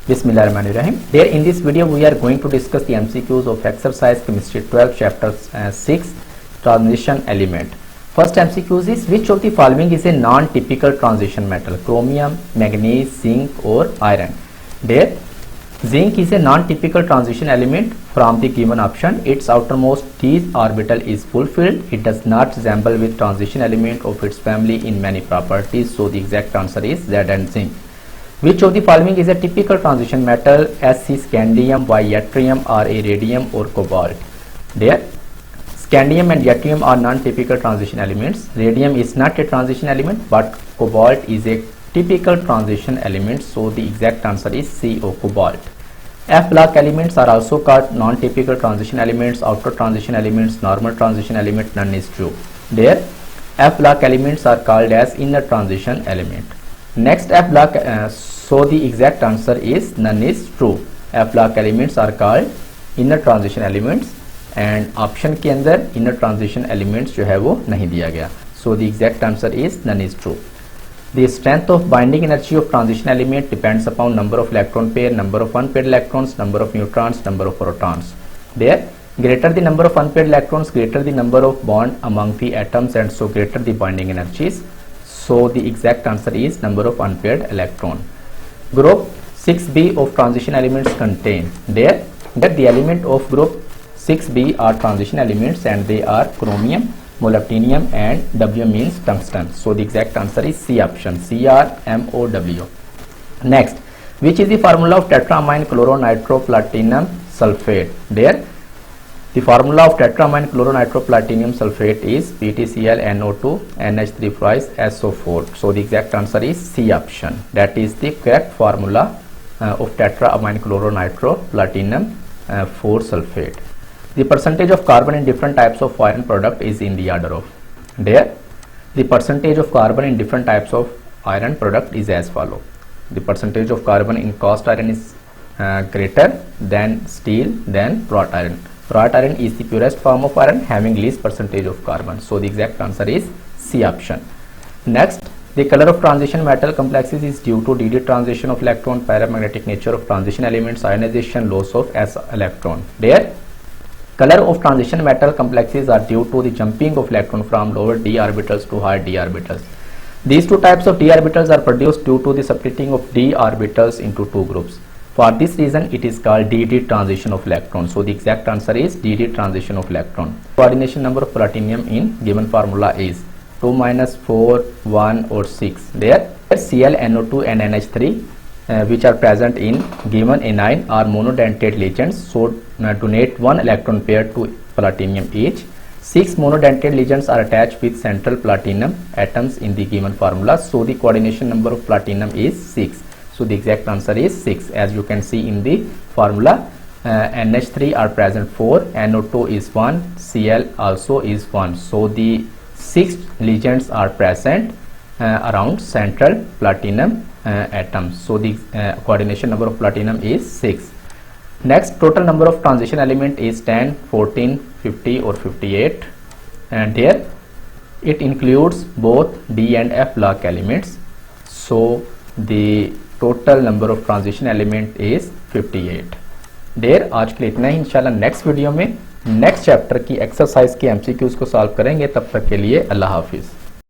Bismillahirrahmanirrahim. There in this video we are going to discuss the MCQs of exercise chemistry 12 chapter 6 transition element. First MCQs is which of the following is a non-typical transition metal? Chromium, manganese, zinc or iron. There zinc is a non-typical transition element from the given option. Its outermost d orbital is fulfilled. It does not resemble with transition element of its family in many properties. So the exact answer is Z and zinc. Which of the following is a typical transition metal? S is scandium, Y yttrium, or A radium or cobalt. There scandium and yttrium are non-typical transition elements. Radium is not a transition element, but cobalt is a typical transition element. So the exact answer is C, O, cobalt. F block elements are also called non-typical transition elements, outer transition elements, normal transition element. None is true. There F block elements are called as inner transition element. Next F block, so the exact answer is none is true. F block elements are called inner transition elements and option के अंदर inner transition elements जो है वो नहीं दिया गया. So the exact answer is none is true. The strength of binding energy of transition element depends upon number of electron pair, number of unpaired electrons, number of neutrons, number of protons. There greater the number of unpaired electrons, greater the number of bond among the atoms, and so greater the binding energies. So the exact answer is number of unpaired electron. Group 6b of transition elements contain there that the element of group 6b are transition elements and they are chromium, molybdenum and W means tungsten. So the exact answer is C option, CrMoW. Next, which is the formula of tetramine chloronitroplatinum sulfate? There the formula of tetramine chloronitroplatinum sulfate is PtClNO2 NH3 SO4. So the exact answer is C option. That is the correct formula of tetramine chloronitroplatinum 4 sulfate. The percentage of carbon in different types of iron product is in the order of. There the percentage of carbon in different types of iron product is as follow. The percentage of carbon in cast iron is greater than steel than wrought iron. Wrought iron is the purest form of iron having least percentage of carbon. So the exact answer is C option. Next, the color of transition metal complexes is due to DD transition of electron, paramagnetic nature of transition elements, ionization, loss of S electron. There color of transition metal complexes are due to the jumping of electron from lower d orbitals to higher d orbitals. These two types of d orbitals are produced due to the splitting of d orbitals into two groups. For this reason, it is called DD transition of electron. So the exact answer is DD transition of electron. Coordination number of platinum in given formula is 2 minus 4, 1 or 6. There ClNO2 and NH3 which are present in given anion are monodentate ligands. So donate 1 electron pair to platinum each. 6 monodentate ligands are attached with central platinum atoms in the given formula. So the coordination number of platinum is 6. So the exact answer is 6. As you can see in the formula, NH3 are present 4, NO2 is 1, Cl also is 1. So the 6 ligands are present around central platinum atoms. So the coordination number of platinum is 6. Next, total number of transition element is 10, 14, 50 or 58, and here it includes both D and F block elements. So the total number of transition element is 58. देर आज के लिए इतना ही. इंशाल्लाह next video में next chapter की exercise के MCQs को solve करेंगे. तब तक के लिए अल्लाह हाफिज़.